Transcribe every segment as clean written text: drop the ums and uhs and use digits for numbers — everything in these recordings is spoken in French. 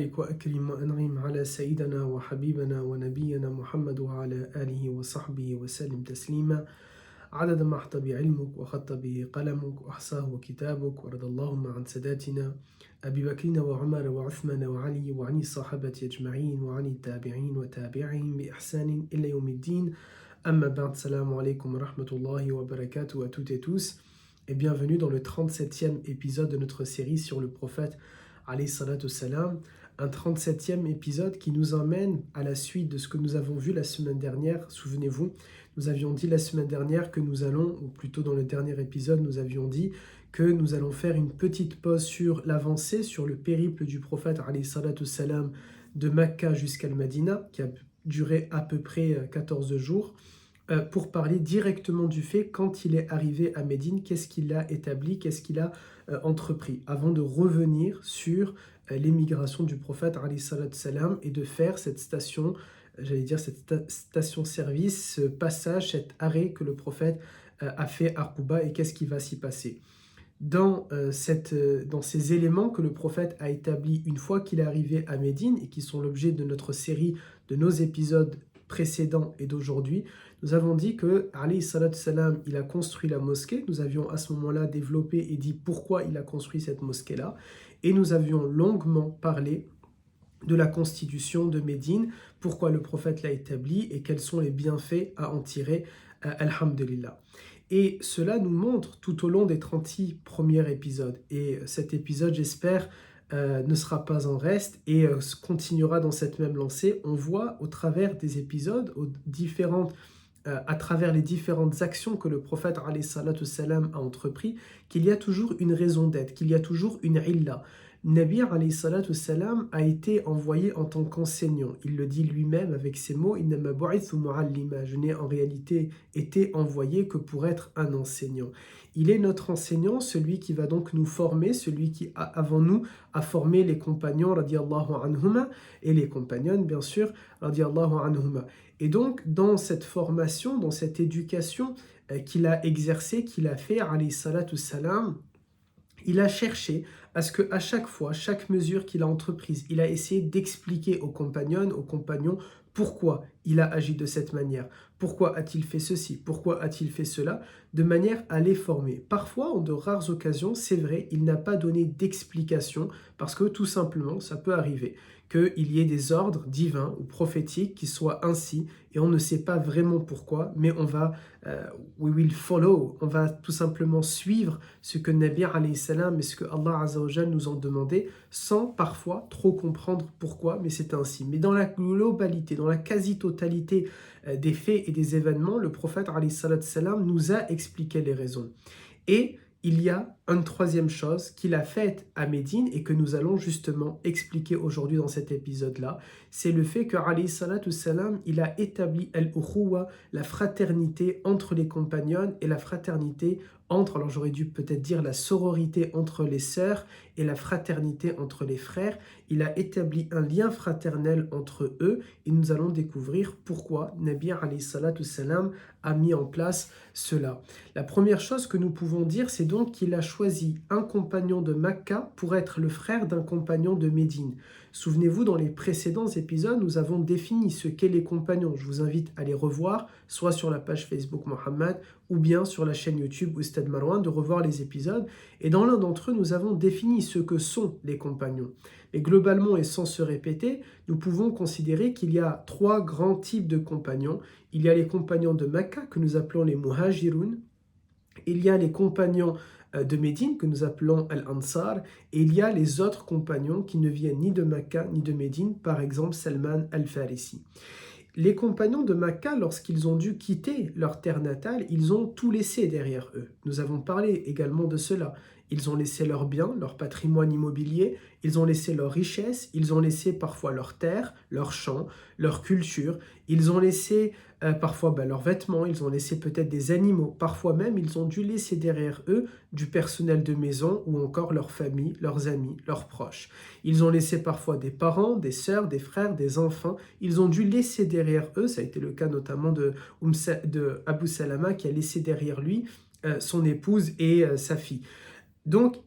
وأكرم وأنعم على سيدنا وحبيبنا ونبينا محمد وعلى آله وصحبه وسلم تسليما عدد ما أحاط بعلمك وخط به قلمك وأحصاه كتابك ورضى اللهم عن ساداتنا أبي بكر وعمر وعثمان وعلي وعن الصحابة أجمعين وعن التابعين وتابعهم بإحسان إلى يوم الدين. Amma ba'd, salam alaikum wa rahmatullahi wa barakatuh à toutes et tous et bienvenue dans le 37e épisode de notre série sur le prophète alayhi salatu salam. Un 37e épisode qui nous emmène à la suite de ce que nous avons vu la semaine dernière. Souvenez-vous, nous avions dit la semaine dernière que nous allons, ou plutôt dans le dernier épisode, nous avions dit que nous allons faire une petite pause sur l'avancée, sur le périple du prophète alayhi salatu salam de Mecca jusqu'à Medina, qui a duré à peu près 14 jours, pour parler directement du fait, quand il est arrivé à Médine, qu'est-ce qu'il a établi, qu'est-ce qu'il a entrepris, avant de revenir sur l'émigration du prophète alayhi salatu salam et de faire cette station, cette station-service, ce passage, cet arrêt que le prophète a fait à Quba et qu'est-ce qui va s'y passer. Dans ces éléments que le prophète a établis une fois qu'il est arrivé à Médine et qui sont l'objet de notre série, de nos épisodes précédents et d'aujourd'hui, nous avons dit que alayhi salatu salam, il a construit la mosquée. Nous avions à ce moment-là développé et dit pourquoi il a construit cette mosquée-là. Et nous avions longuement parlé de la constitution de Médine, pourquoi le prophète l'a établie et quels sont les bienfaits à en tirer, alhamdulillah. Et cela nous montre tout au long des 30 premiers épisodes. Et cet épisode, j'espère, ne sera pas en reste et continuera dans cette même lancée. On voit au travers des épisodes, à travers les différentes actions que le prophète alayhi salatu salam a entrepris, qu'il y a toujours une raison d'être, qu'il y a toujours une illa. Nabi alayhi salatu salam a été envoyé en tant qu'enseignant. Il le dit lui-même avec ces mots, innama bu'ithu mu'allima. Je n'ai en réalité été envoyé que pour être un enseignant. Il est notre enseignant, celui qui va donc nous former, celui qui avant nous a formé les compagnons radiyallahu anhuma et les compagnonnes bien sûr radiyallahu anhuma. Et donc dans cette formation, dans cette éducation qu'il a exercée, qu'il a fait alayhi salatu salam, il a cherché à ce qu'à chaque fois, chaque mesure qu'il a entreprise, il a essayé d'expliquer aux compagnons, pourquoi il a agi de cette manière, pourquoi a-t-il fait ceci, pourquoi a-t-il fait cela, de manière à les former. Parfois, en de rares occasions, c'est vrai, il n'a pas donné d'explication, parce que tout simplement, ça peut arriver qu'il y ait des ordres divins ou prophétiques qui soient ainsi, et on ne sait pas vraiment pourquoi, mais we will follow, on va tout simplement suivre ce que Nabi alayhi salam et ce que Allah azza wa jal nous ont demandé, sans parfois trop comprendre pourquoi, mais c'est ainsi. Mais dans la globalité, dans la quasi-totalité des faits et des événements, le prophète alayhi salam nous a expliqué les raisons. Et il y a une troisième chose qu'il a faite à Médine et que nous allons justement expliquer aujourd'hui dans cet épisode-là, c'est le fait que alayhi salatu salam, il a établi al-ukhuwa, la fraternité entre les compagnons et la fraternité entre, alors j'aurais dû peut-être dire la sororité entre les sœurs et la fraternité entre les frères. Il a établi un lien fraternel entre eux et nous allons découvrir pourquoi Nabi alayhi salatu salam a mis en place cela. La première chose que nous pouvons dire, c'est donc qu'il a choisi un compagnon de Mecca pour être le frère d'un compagnon de Médine. Souvenez-vous, dans les précédents épisodes, nous avons défini ce qu'est les compagnons. Je vous invite à les revoir, soit sur la page Facebook Mohammed, ou bien sur la chaîne YouTube Oustad Marwan, de revoir les épisodes. Et dans l'un d'entre eux, nous avons défini ce que sont les compagnons. Mais globalement, et sans se répéter, nous pouvons considérer qu'il y a trois grands types de compagnons. Il y a les compagnons de Mecca, que nous appelons les Muhajiroun. Il y a les compagnons de Médine, que nous appelons Al-Ansar, et il y a les autres compagnons qui ne viennent ni de Mecca ni de Médine, par exemple Salman Al-Farisi. Les compagnons de Mecca, lorsqu'ils ont dû quitter leur terre natale, ils ont tout laissé derrière eux. Nous avons parlé également de cela. Ils ont laissé leurs biens, leur patrimoine immobilier, ils ont laissé leurs richesses, ils ont laissé parfois leurs terres, leurs champs, leur culture, ils ont laissé parfois leurs vêtements, ils ont laissé peut-être des animaux, parfois même ils ont dû laisser derrière eux du personnel de maison ou encore leur famille, leurs amis, leurs proches. Ils ont laissé parfois des parents, des sœurs, des frères, des enfants, ils ont dû laisser derrière eux, ça a été le cas notamment de Abu Salama qui a laissé derrière lui son épouse et sa fille. Donc,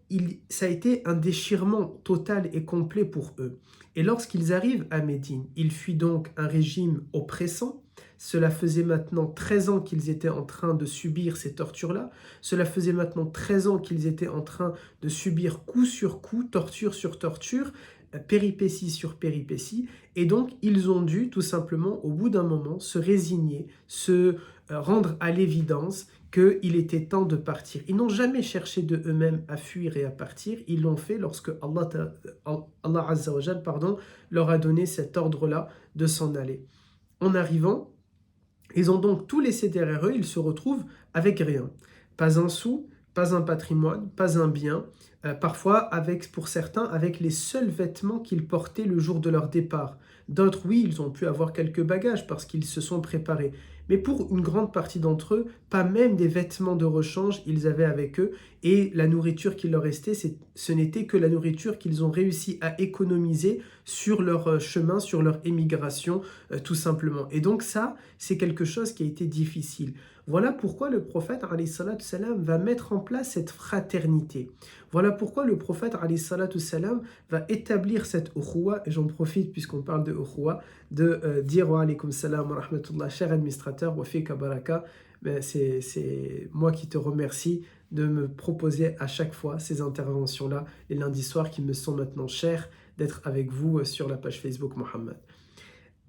ça a été un déchirement total et complet pour eux. Et lorsqu'ils arrivent à Médine, ils fuient donc un régime oppressant. Cela faisait maintenant 13 ans qu'ils étaient en train de subir ces tortures-là. Cela faisait maintenant 13 ans qu'ils étaient en train de subir coup sur coup, torture sur torture, péripétie sur péripétie. Et donc, ils ont dû tout simplement, au bout d'un moment, se résigner, se rendre à l'évidence qu'il était temps de partir. Ils n'ont jamais cherché de eux-mêmes à fuir et à partir. Ils l'ont fait lorsque Allah Azza wa Jal, leur a donné cet ordre-là de s'en aller. En arrivant, ils ont donc tout laissé derrière eux, ils se retrouvent avec rien. Pas un sou, pas un patrimoine, pas un bien, parfois avec, pour certains, avec les seuls vêtements qu'ils portaient le jour de leur départ. D'autres, oui, ils ont pu avoir quelques bagages parce qu'ils se sont préparés. Mais pour une grande partie d'entre eux, pas même des vêtements de rechange ils avaient avec eux, et la nourriture qui leur restait, ce n'était que la nourriture qu'ils ont réussi à économiser sur leur chemin, sur leur émigration, tout simplement. Et donc ça, c'est quelque chose qui a été difficile. Voilà pourquoi le prophète alayhi salatu salam va mettre en place cette fraternité. Voilà pourquoi le prophète alayhi salatu salam va établir cette ukhuwa, et j'en profite puisqu'on parle de ukhuwa, de dire wa alaykum salam wa rahmatullah, cher administrateur, wa fika baraka. C'est moi qui te remercie de me proposer à chaque fois ces interventions-là, les lundis soirs qui me sont maintenant chers, d'être avec vous sur la page Facebook Mohammed.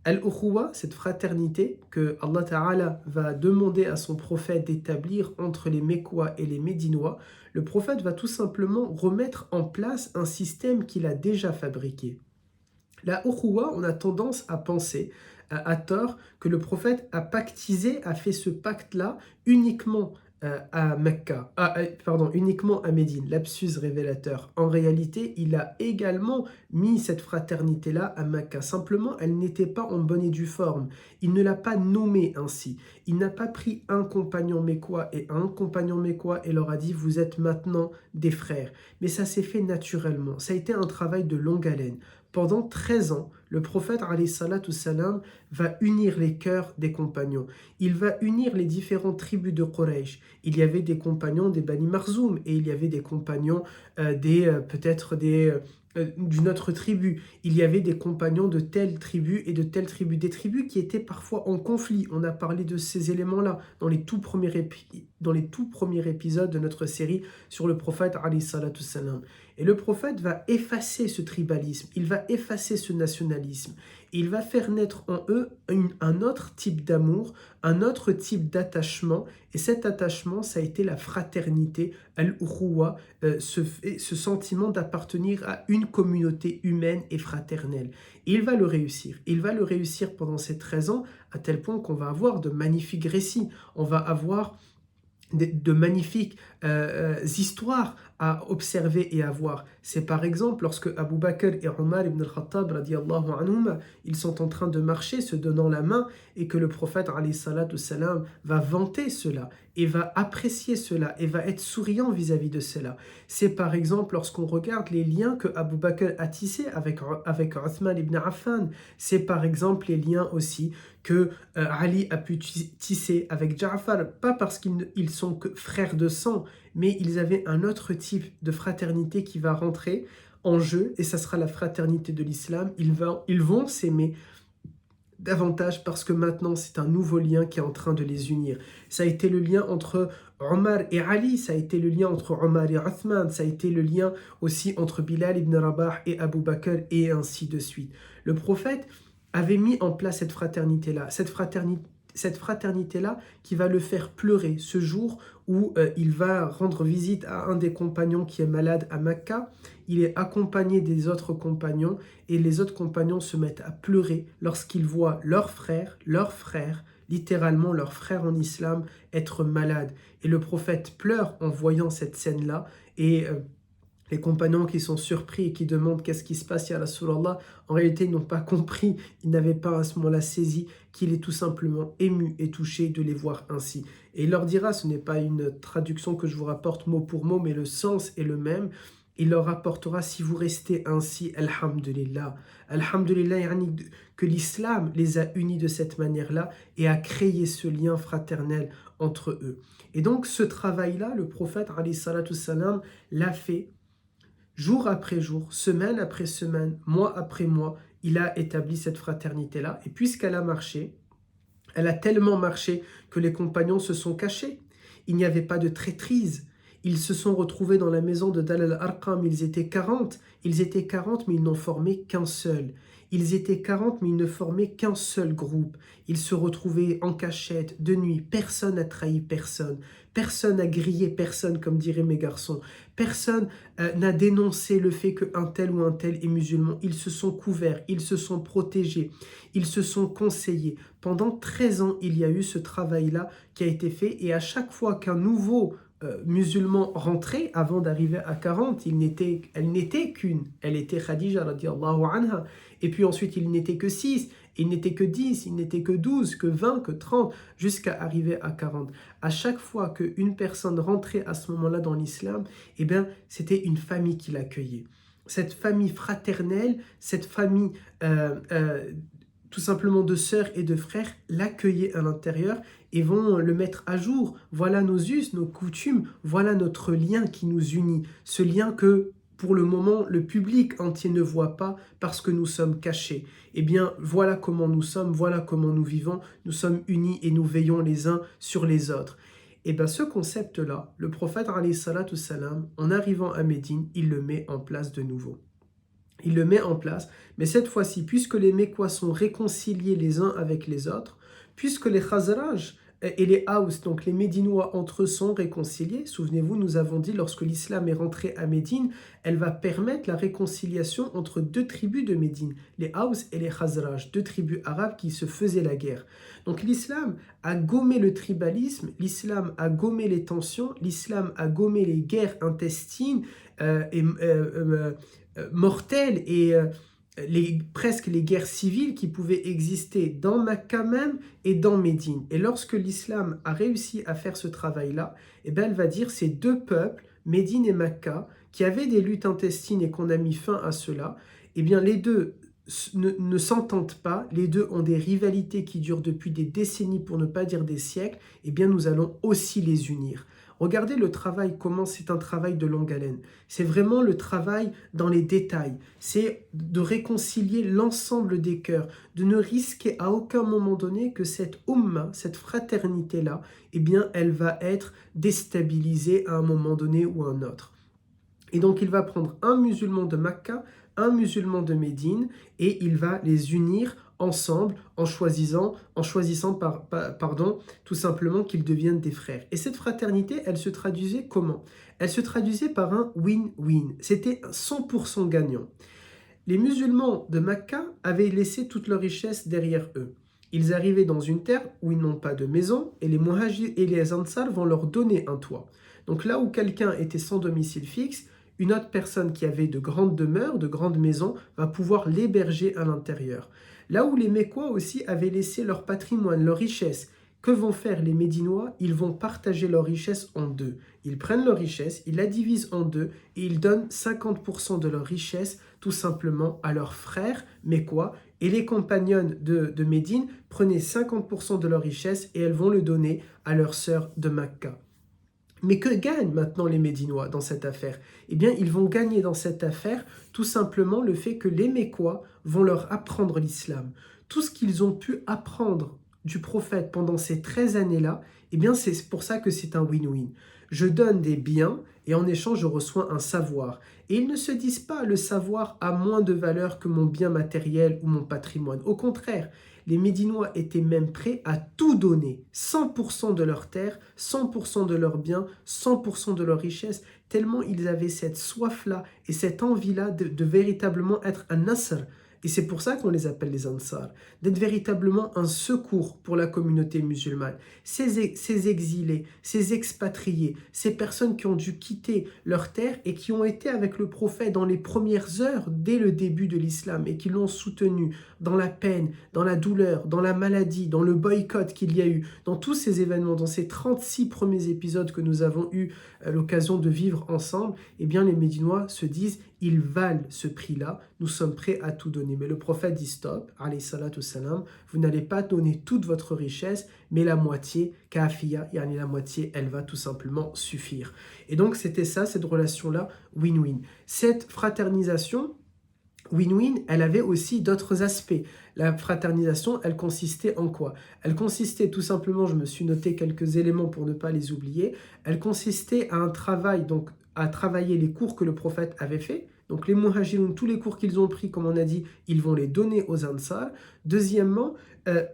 Al-Ukhuwa, cette fraternité que Allah Ta'ala va demander à son prophète d'établir entre les Mecquois et les Médinois, le prophète va tout simplement remettre en place un système qu'il a déjà fabriqué. La Ukhuwa, on a tendance à penser à tort que le prophète a pactisé, a fait ce pacte-là uniquement à Mecca, uniquement à Médine, lapsus révélateur. En réalité, il a également mis cette fraternité-là à Mecca. Simplement, elle n'était pas en bonne et due forme. Il ne l'a pas nommée ainsi. Il n'a pas pris un compagnon mécois et un compagnon mécois et leur a dit « vous êtes maintenant des frères ». Mais ça s'est fait naturellement. Ça a été un travail de longue haleine. Pendant 13 ans, le prophète alayhi salatu salam va unir les cœurs des compagnons. Il va unir les différentes tribus de Quraysh. Il y avait des compagnons des Bani Marzoum et il y avait des compagnons d'une autre tribu. Il y avait des compagnons de telle tribu et de telle tribu. Des tribus qui étaient parfois en conflit. On a parlé de ces éléments-là dans les tout premiers épisodes de notre série sur le prophète alayhi salatu salam. Et le prophète va effacer ce tribalisme, il va effacer ce nationalisme, il va faire naître en eux un autre type d'amour, un autre type d'attachement, et cet attachement, ça a été la fraternité, al-ukhuwa, ce sentiment d'appartenir à une communauté humaine et fraternelle. Et il va le réussir pendant ces 13 ans, à tel point qu'on va avoir de magnifiques récits, on va avoir de magnifiques histoires à observer et à voir. C'est par exemple lorsque Abu Bakr et Omar ibn al-Khattab radiyallahu anhum, ils sont en train de marcher se donnant la main et que le prophète alayhi salatu salam va vanter cela et va apprécier cela et va être souriant vis-à-vis de cela. C'est par exemple lorsqu'on regarde les liens que Abu Bakr a tissés avec Uthman ibn Affan. C'est par exemple les liens aussi que Ali a pu tisser avec Ja'far, pas parce qu'ils sont que frères de sang, mais ils avaient un autre type de fraternité qui va rentrer en jeu, et ça sera la fraternité de l'islam. Ils vont s'aimer davantage parce que maintenant c'est un nouveau lien qui est en train de les unir. Ça a été le lien entre Omar et Ali, ça a été le lien entre Omar et Uthman, ça a été le lien aussi entre Bilal ibn Rabah et Abu Bakr, et ainsi de suite. Le prophète avait mis en place cette fraternité-là, qui va le faire pleurer ce jour où il va rendre visite à un des compagnons qui est malade à Mecca. Il est accompagné des autres compagnons et les autres compagnons se mettent à pleurer lorsqu'ils voient leur frère, littéralement leur frère en islam, être malade. Et le prophète pleure en voyant cette scène-là, et les compagnons qui sont surpris et qui demandent qu'est-ce qui se passe, ya Rasulallah, en réalité ils n'ont pas compris, ils n'avaient pas à ce moment-là saisi qu'il est tout simplement ému et touché de les voir ainsi. Et il leur dira, ce n'est pas une traduction que je vous rapporte mot pour mot, mais le sens est le même. il leur apportera si vous restez ainsi, alhamdulillah. Alhamdulillah, yani que l'islam les a unis de cette manière-là et a créé ce lien fraternel entre eux. Et donc ce travail-là, le prophète alayhi salatu salam l'a fait jour après jour, semaine après semaine, mois après mois. Il a établi cette fraternité-là. Et puisqu'elle a marché, elle a tellement marché que les compagnons se sont cachés. Il n'y avait pas de traîtrise. Ils se sont retrouvés dans la maison de Dal al-Arqam. Ils étaient 40. Ils étaient 40, mais ils n'en formaient qu'un seul. Ils étaient 40, mais ils ne formaient qu'un seul groupe. Ils se retrouvaient en cachette, de nuit. Personne n'a trahi personne. Personne n'a grillé personne, comme diraient mes garçons. Personne n'a dénoncé le fait qu'un tel ou un tel est musulman. Ils se sont couverts, ils se sont protégés, ils se sont conseillés. Pendant 13 ans, il y a eu ce travail-là qui a été fait. Et à chaque fois qu'un nouveau musulman rentrait, avant d'arriver à 40, elle n'était qu'une. Elle était Khadija radiallahu anha. Et puis ensuite, il n'était que 6. Il n'était que 10, il n'était que 12, que 20, que 30, jusqu'à arriver à 40. À chaque fois qu'une personne rentrait à ce moment-là dans l'islam, eh bien, c'était une famille qui l'accueillait. Cette famille fraternelle, cette famille tout simplement de sœurs et de frères, l'accueillait à l'intérieur et vont le mettre à jour. Voilà nos us, nos coutumes, voilà notre lien qui nous unit. Ce lien que, pour le moment, le public entier ne voit pas parce que nous sommes cachés. Eh bien, voilà comment nous sommes, voilà comment nous vivons. Nous sommes unis et nous veillons les uns sur les autres. Et bien, ce concept-là, le prophète, alayhi salatu salam, en arrivant à Médine, il le met en place de nouveau. Il le met en place, mais cette fois-ci, puisque les Mécois sont réconciliés les uns avec les autres, puisque les Khazraj et les Haus, donc les Médinois entre eux, sont réconciliés. Souvenez-vous, nous avons dit, lorsque l'islam est rentré à Médine, elle va permettre la réconciliation entre deux tribus de Médine, les Haus et les Khazraj, deux tribus arabes qui se faisaient la guerre. Donc l'islam a gommé le tribalisme, l'islam a gommé les tensions, l'islam a gommé les guerres intestines mortelles et presque les guerres civiles qui pouvaient exister dans Mecca même et dans Médine. Et lorsque l'islam a réussi à faire ce travail-là, eh bien elle va dire ces deux peuples, Médine et Mecca, qui avaient des luttes intestines et qu'on a mis fin à cela, eh bien les deux ne s'entendent pas, les deux ont des rivalités qui durent depuis des décennies pour ne pas dire des siècles, eh bien nous allons aussi les unir. Regardez le travail, comment c'est un travail de longue haleine. C'est vraiment le travail dans les détails. C'est de réconcilier l'ensemble des cœurs, de ne risquer à aucun moment donné que cette umma, cette fraternité-là, eh bien, elle va être déstabilisée à un moment donné ou à un autre. Et donc, il va prendre un musulman de Mecca, un musulman de Médine, et il va les unir ensemble en choisissant tout simplement qu'ils deviennent des frères. Et cette fraternité, elle se traduisait comment? Elle se traduisait par un win-win. C'était 100% gagnant. Les musulmans de Mecca avaient laissé toute leur richesse derrière eux. Ils arrivaient dans une terre où ils n'ont pas de maison et les muhajir et les ansar vont leur donner un toit. Donc là où quelqu'un était sans domicile fixe, une autre personne qui avait de grandes demeures, de grandes maisons, va pouvoir l'héberger à l'intérieur. Là où les Mécois aussi avaient laissé leur patrimoine, leur richesse, que vont faire les Médinois? Ils vont partager leur richesse en deux. Ils prennent leur richesse, ils la divisent en deux et ils donnent 50% de leur richesse tout simplement à leurs frères Mécois. Et les compagnonnes de Médine prenaient 50% de leur richesse et elles vont le donner à leurs sœurs de Mecca. Mais que gagnent maintenant les Médinois dans cette affaire? Eh bien, ils vont gagner dans cette affaire tout simplement le fait que les Mécois vont leur apprendre l'islam. Tout ce qu'ils ont pu apprendre du prophète pendant ces 13 années-là, eh bien, c'est pour ça que c'est un win-win. Je donne des biens et en échange, je reçois un savoir. Et ils ne se disent pas le savoir a moins de valeur que mon bien matériel ou mon patrimoine. Au contraire, les Médinois étaient même prêts à tout donner, 100% de leurs terres, 100% de leurs biens, 100% de leurs richesses, tellement ils avaient cette soif-là et cette envie-là de véritablement être un nasr, Et c'est pour ça qu'on les appelle les Ansar, d'être véritablement un secours pour la communauté musulmane. Ces exilés, ces expatriés, ces personnes qui ont dû quitter leur terre et qui ont été avec le prophète dans les premières heures dès le début de l'islam et qui l'ont soutenu dans la peine, dans la douleur, dans la maladie, dans le boycott qu'il y a eu, dans tous ces événements, dans ces 36 premiers épisodes que nous avons eu l'occasion de vivre ensemble, eh bien les Médinois se disent, ils valent ce prix-là, nous sommes prêts à tout donner. Mais le prophète dit stop, alayhi salatu salam, vous n'allez pas donner toute votre richesse, mais la moitié, kafiya, yani la moitié, elle va tout simplement suffire. Et donc c'était ça, cette relation-là, win-win. Cette fraternisation, win-win, elle avait aussi d'autres aspects. La fraternisation, elle consistait en quoi? Elle consistait tout simplement, je me suis noté quelques éléments pour ne pas les oublier, elle consistait à un travail, donc à travailler les cours que le prophète avait fait. Donc les muhajiroun, tous les cours qu'ils ont pris, comme on a dit, ils vont les donner aux ansar. Deuxièmement,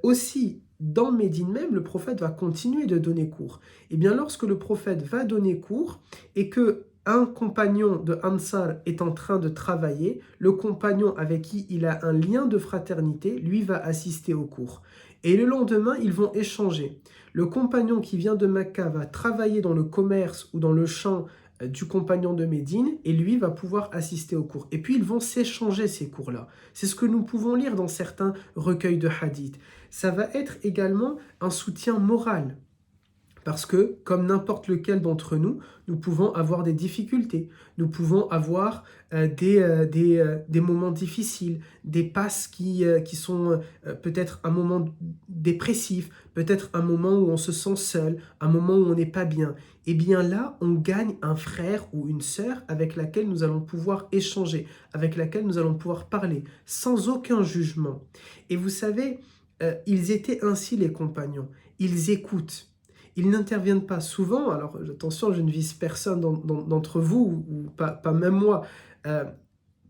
aussi, dans Médine même, le prophète va continuer de donner cours. Et bien lorsque le prophète va donner cours et que un compagnon de Ansar est en train de travailler, le compagnon avec qui il a un lien de fraternité, lui va assister au cours. Et le lendemain, ils vont échanger. Le compagnon qui vient de Mecca va travailler dans le commerce ou dans le champ du compagnon de Médine et lui va pouvoir assister au cours. Et puis ils vont s'échanger ces cours-là. C'est ce que nous pouvons lire dans certains recueils de hadith. Ça va être également un soutien moral. Parce que, comme n'importe lequel d'entre nous, nous pouvons avoir des difficultés, nous pouvons avoir des moments difficiles, des passes qui sont peut-être un moment dépressif, peut-être un moment où on se sent seul, un moment où on n'est pas bien. Et bien là, on gagne un frère ou une sœur avec laquelle nous allons pouvoir échanger, avec laquelle nous allons pouvoir parler, sans aucun jugement. Et vous savez, ils étaient ainsi les compagnons, ils écoutent. Ils n'interviennent pas souvent, alors attention, je ne vise personne d'entre vous, ou pas même moi.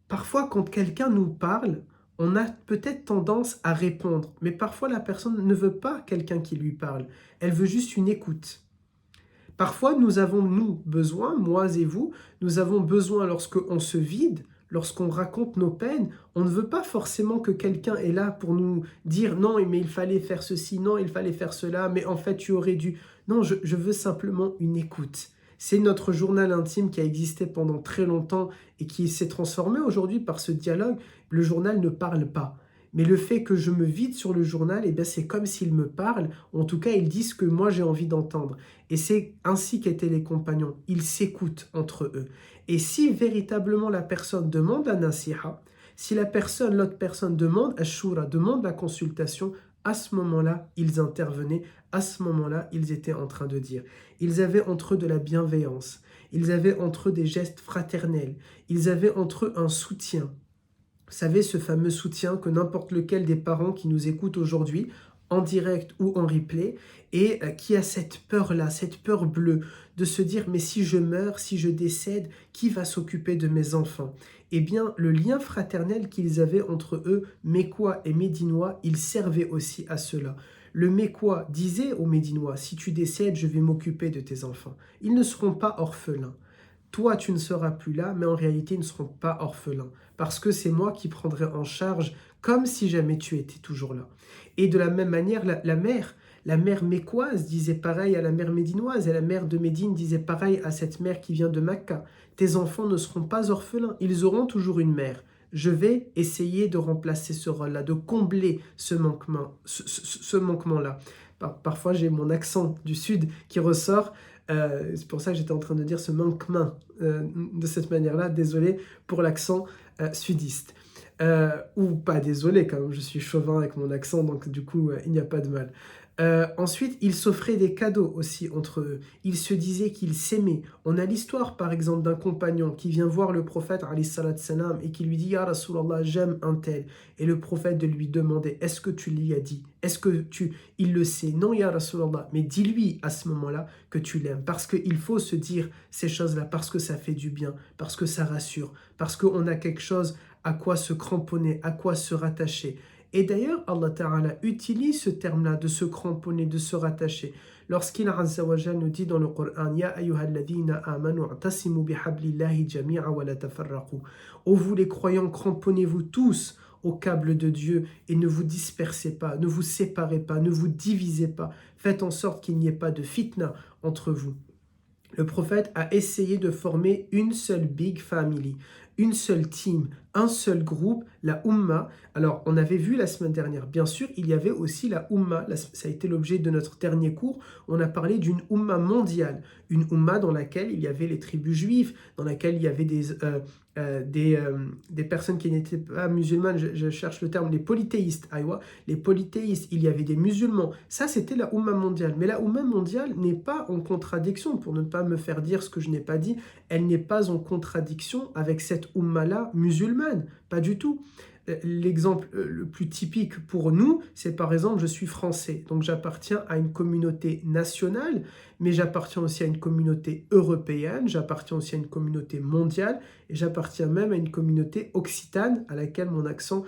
Parfois, quand quelqu'un nous parle, on a peut-être tendance à répondre, mais parfois la personne ne veut pas quelqu'un qui lui parle, elle veut juste une écoute. Parfois, nous avons, besoin, moi et vous, nous avons besoin lorsqu'on se vide, lorsqu'on raconte nos peines, on ne veut pas forcément que quelqu'un est là pour nous dire « Non, mais il fallait faire ceci, non, il fallait faire cela, mais en fait, tu aurais dû... » Non, je veux simplement une écoute. C'est notre journal intime qui a existé pendant très longtemps et qui s'est transformé aujourd'hui par ce dialogue. Le journal ne parle pas. Mais le fait que je me vide sur le journal, eh bien c'est comme s'ils me parlent, en tout cas ils disent ce que moi j'ai envie d'entendre. Et c'est ainsi qu'étaient les compagnons, ils s'écoutent entre eux. Et si véritablement la personne demande un nasiha, si l'autre personne demande ashura, demande la consultation, à ce moment-là, ils intervenaient, à ce moment-là, ils étaient en train de dire. Ils avaient entre eux de la bienveillance, ils avaient entre eux des gestes fraternels, ils avaient entre eux un soutien. Vous savez, ce fameux soutien que n'importe lequel des parents qui nous écoutent aujourd'hui, en direct ou en replay, et qui a cette peur-là, cette peur bleue, de se dire « mais si je meurs, si je décède, qui va s'occuper de mes enfants ?» Eh bien, le lien fraternel qu'ils avaient entre eux, Mécois et Médinois, il servait aussi à cela. Le Mécois disait aux Médinois « si tu décèdes, je vais m'occuper de tes enfants. Ils ne seront pas orphelins. » Toi, tu ne seras plus là, mais en réalité, ils ne seront pas orphelins. Parce que c'est moi qui prendrai en charge comme si jamais tu étais toujours là. Et de la même manière, la mère mécoise disait pareil à la mère médinoise, et la mère de Médine disait pareil à cette mère qui vient de Mecca. Tes enfants ne seront pas orphelins, ils auront toujours une mère. Je vais essayer de remplacer ce rôle-là, de combler ce manquement-là. Parfois, j'ai mon accent du sud qui ressort. C'est pour ça que j'étais en train de dire ce manquement de cette manière-là. Désolé pour l'accent sudiste. Ou pas désolé, quand même, je suis chauvin avec mon accent, donc du coup, il n'y a pas de mal. Ensuite, ils s'offraient des cadeaux aussi entre eux. Ils se disaient qu'ils s'aimaient. On a l'histoire, par exemple, d'un compagnon qui vient voir le prophète alayhi salat salam, et qui lui dit « Ya Rasulallah, j'aime un tel ». Et le prophète de lui demander « Est-ce que tu lui as dit? Est-ce que il le sait? Non, Ya Rasulallah, mais dis-lui à ce moment-là que tu l'aimes. » Parce qu'il faut se dire ces choses-là, parce que ça fait du bien, parce que ça rassure, parce qu'on a quelque chose à quoi se cramponner, à quoi se rattacher. Et d'ailleurs, Allah Ta'ala utilise ce terme-là de se cramponner, de se rattacher. Lorsqu'il Azza wa Jalla nous dit dans le Coran, Ya ayyuhalladhina amanu atasimu bihablillahi jami'a wa la tafarraqu. Ô vous les croyants, cramponnez-vous tous au câble de Dieu et ne vous dispersez pas, ne vous séparez pas, ne vous divisez pas. Faites en sorte qu'il n'y ait pas de fitna entre vous. Le prophète a essayé de former une seule big family, une seule team, un seul groupe, la Ummah. Alors, on avait vu la semaine dernière, bien sûr, il y avait aussi la Ummah, ça a été l'objet de notre dernier cours, on a parlé d'une Ummah mondiale, une Ummah dans laquelle il y avait les tribus juives, dans laquelle il y avait des personnes qui n'étaient pas musulmanes, je cherche le terme, les polythéistes, les polythéistes, il y avait des musulmans, ça c'était la Ummah mondiale, mais la Ummah mondiale n'est pas en contradiction, pour ne pas me faire dire ce que je n'ai pas dit, elle n'est pas en contradiction avec cette Ummah-là musulmane, pas du tout. L'exemple le plus typique pour nous, c'est par exemple, je suis français, donc j'appartiens à une communauté nationale, mais j'appartiens aussi à une communauté européenne, j'appartiens aussi à une communauté mondiale, et j'appartiens même à une communauté occitane, à laquelle mon accent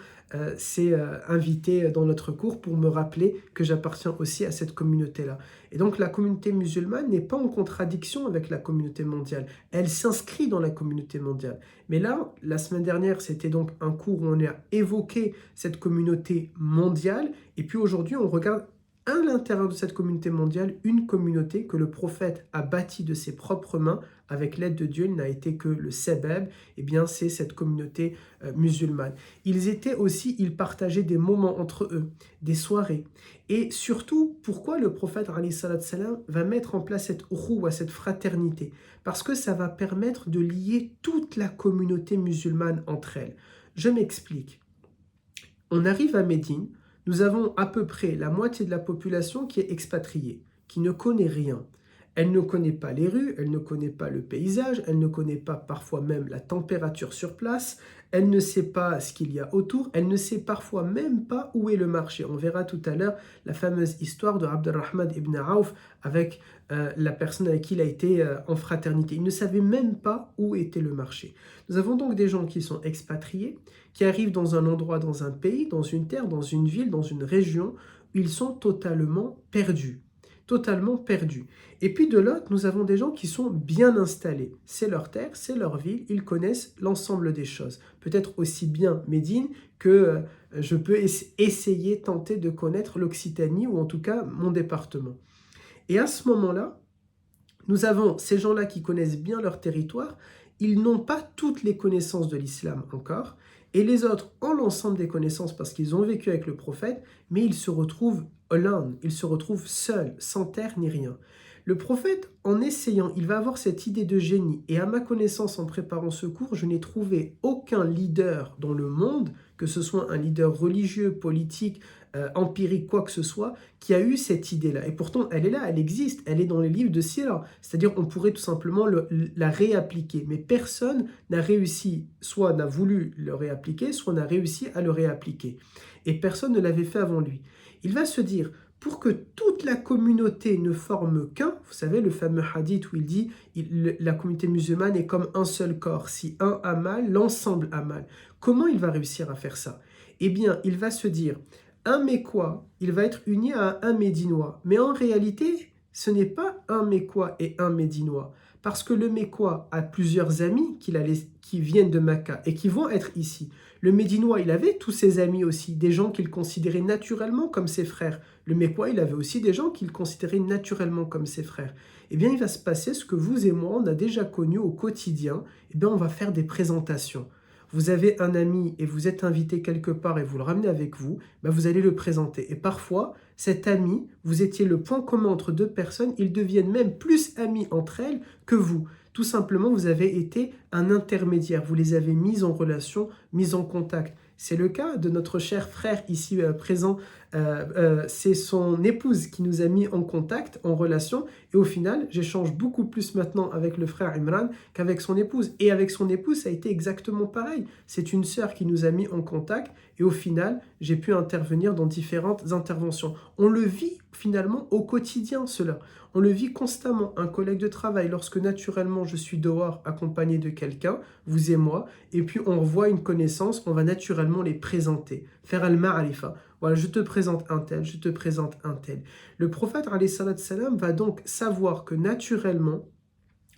s'est invité dans notre cours pour me rappeler que j'appartiens aussi à cette communauté-là. Et donc la communauté musulmane n'est pas en contradiction avec la communauté mondiale, elle s'inscrit dans la communauté mondiale. Mais là, la semaine dernière, c'était donc un cours où on a évoqué cette communauté mondiale, et puis aujourd'hui, on regarde à l'intérieur de cette communauté mondiale, une communauté que le prophète a bâtie de ses propres mains, avec l'aide de Dieu, il n'a été que le sebeb, et bien c'est cette communauté musulmane. Ils partageaient des moments entre eux, des soirées, et surtout, pourquoi le prophète alayhi salatu salam va mettre en place cette ukhuwa, cette fraternité? Parce que ça va permettre de lier toute la communauté musulmane entre elles. Je m'explique. On arrive à Médine, nous avons à peu près la moitié de la population qui est expatriée, qui ne connaît rien. Elle ne connaît pas les rues, elle ne connaît pas le paysage, elle ne connaît pas parfois même la température sur place, elle ne sait pas ce qu'il y a autour, elle ne sait parfois même pas où est le marché. On verra tout à l'heure la fameuse histoire de Abdurrahman ibn Auf avec la personne avec qui il a été en fraternité. Il ne savait même pas où était le marché. Nous avons donc des gens qui sont expatriés, qui arrivent dans un endroit, dans un pays, dans une terre, dans une ville, dans une région, où ils sont totalement perdus. Totalement perdus. Et puis de l'autre, nous avons des gens qui sont bien installés. C'est leur terre, c'est leur ville, ils connaissent l'ensemble des choses. Peut-être aussi bien Médine que je peux essayer, tenter de connaître l'Occitanie ou en tout cas mon département. Et à ce moment-là, nous avons ces gens-là qui connaissent bien leur territoire, ils n'ont pas toutes les connaissances de l'islam encore, et les autres ont l'ensemble des connaissances parce qu'ils ont vécu avec le prophète, mais ils se retrouvent alone, ils se retrouvent seuls, sans terre ni rien. Le prophète, en essayant, il va avoir cette idée de génie, et à ma connaissance, en préparant ce cours, je n'ai trouvé aucun leader dans le monde, que ce soit un leader religieux, politique, empirique, quoi que ce soit, qui a eu cette idée-là. Et pourtant, elle est là, elle existe, elle est dans les livres de Sira. C'est-à-dire, on pourrait tout simplement la réappliquer. Mais personne n'a réussi, soit n'a voulu le réappliquer, soit n'a réussi à le réappliquer. Et personne ne l'avait fait avant lui. Il va se dire, pour que toute la communauté ne forme qu'un, vous savez, le fameux hadith où il dit la communauté musulmane est comme un seul corps. Si un a mal, l'ensemble a mal. Comment il va réussir à faire ça? Eh bien, il va se dire, un Mécois, il va être uni à un Médinois. Mais en réalité, ce n'est pas un Mécois et un Médinois. Parce que le Mécois a plusieurs amis qui viennent de Mecca et qui vont être ici. Le Médinois, il avait tous ses amis aussi, des gens qu'il considérait naturellement comme ses frères. Le Mécois, il avait aussi des gens qu'il considérait naturellement comme ses frères. Eh bien, il va se passer ce que vous et moi, on a déjà connu au quotidien. Eh bien, on va faire des présentations. Vous avez un ami et vous êtes invité quelque part et vous le ramenez avec vous, ben vous allez le présenter. Et parfois, cet ami, vous étiez le point commun entre deux personnes, ils deviennent même plus amis entre elles que vous. Tout simplement, vous avez été un intermédiaire, vous les avez mis en relation, mis en contact. C'est le cas de notre cher frère ici présent, c'est son épouse qui nous a mis en contact, en relation, et au final, j'échange beaucoup plus maintenant avec le frère Imran qu'avec son épouse. Et avec son épouse, ça a été exactement pareil. C'est une sœur qui nous a mis en contact, et au final, j'ai pu intervenir dans différentes interventions. On le vit finalement au quotidien, cela. On le vit constamment. Un collègue de travail, lorsque naturellement je suis dehors accompagné de quelqu'un, vous et moi, et puis on revoit une connaissance, on va naturellement les présenter. Faire al-ma'arifa. Voilà, je te présente un tel, je te présente un tel. Le prophète alayhi salatu salam va donc savoir que naturellement,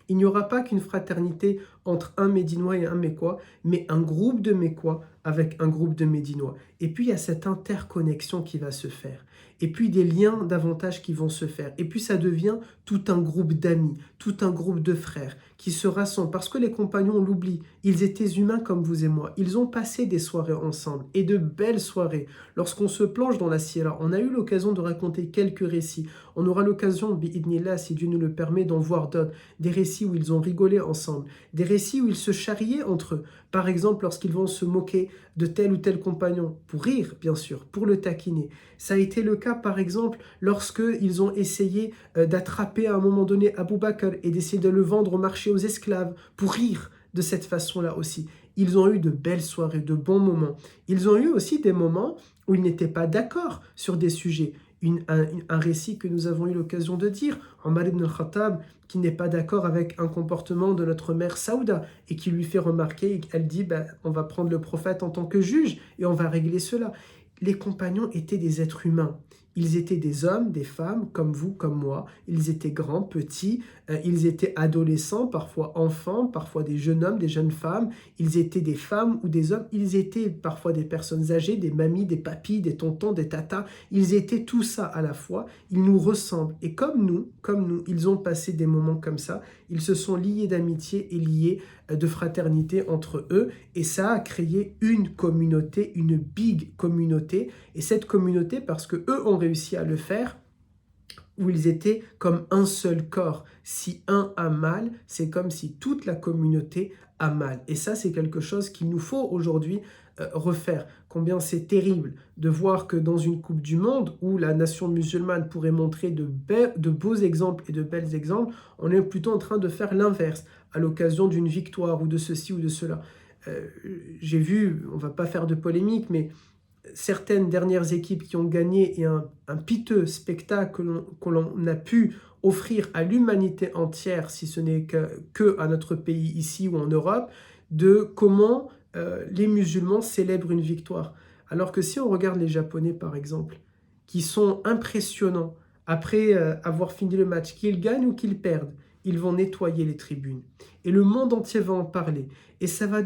il n'y aura pas qu'une fraternité entre un Médinois et un Mécois, mais un groupe de Mécois avec un groupe de Médinois. Et puis il y a cette interconnexion qui va se faire. Et puis des liens davantage qui vont se faire. Et puis ça devient tout un groupe d'amis, tout un groupe de frères qui se rassemblent. Parce que les compagnons, on l'oublie, ils étaient humains comme vous et moi. Ils ont passé des soirées ensemble, et de belles soirées. Lorsqu'on se plonge dans la Sierra, on a eu l'occasion de raconter quelques récits. On aura l'occasion, bi'idnillah, si Dieu nous le permet, d'en voir d'autres. Des récits où ils ont rigolé ensemble. Des récits où ils se charriaient entre eux. Par exemple, lorsqu'ils vont se moquer de tel ou tel compagnon, pour rire, bien sûr, pour le taquiner. Ça a été le cas, par exemple, lorsqu'ils ont essayé d'attraper à un moment donné Abu Bakr et d'essayer de le vendre au marché aux esclaves, pour rire de cette façon-là aussi. Ils ont eu de belles soirées, de bons moments. Ils ont eu aussi des moments où ils n'étaient pas d'accord sur des sujets. Un récit que nous avons eu l'occasion de dire, Omar ibn al-Khattab, qui n'est pas d'accord avec un comportement de notre mère Saouda et qui lui fait remarquer, elle dit, on va prendre le prophète en tant que juge et on va régler cela. Les compagnons étaient des êtres humains. Ils étaient des hommes, des femmes, comme vous, comme moi. Ils étaient grands, petits, ils étaient adolescents, parfois enfants, parfois des jeunes hommes, des jeunes femmes. Ils étaient des femmes ou des hommes. Ils étaient parfois des personnes âgées, des mamies, des papis, des tontons, des tatas. Ils étaient tout ça à la fois. Ils nous ressemblent. Et comme nous, ils ont passé des moments comme ça. Ils se sont liés d'amitié et liés de fraternité entre eux. Et ça a créé une communauté, une big communauté. Et cette communauté, parce que eux ont réussi à le faire, où ils étaient comme un seul corps. Si un a mal, c'est comme si toute la communauté a mal. Et ça, c'est quelque chose qu'il nous faut aujourd'hui refaire. Combien c'est terrible de voir que dans une Coupe du Monde, où la nation musulmane pourrait montrer de beaux exemples et de belles exemples, on est plutôt en train de faire l'inverse, à l'occasion d'une victoire ou de ceci ou de cela. J'ai vu, on ne va pas faire de polémique, mais certaines dernières équipes qui ont gagné et un piteux spectacle que l'on a pu offrir à l'humanité entière, si ce n'est que à notre pays ici ou en Europe, de comment les musulmans célèbrent une victoire. Alors que si on regarde les Japonais par exemple, qui sont impressionnants après avoir fini le match, qu'ils gagnent ou qu'ils perdent, ils vont nettoyer les tribunes. Et le monde entier va en parler. Et ça va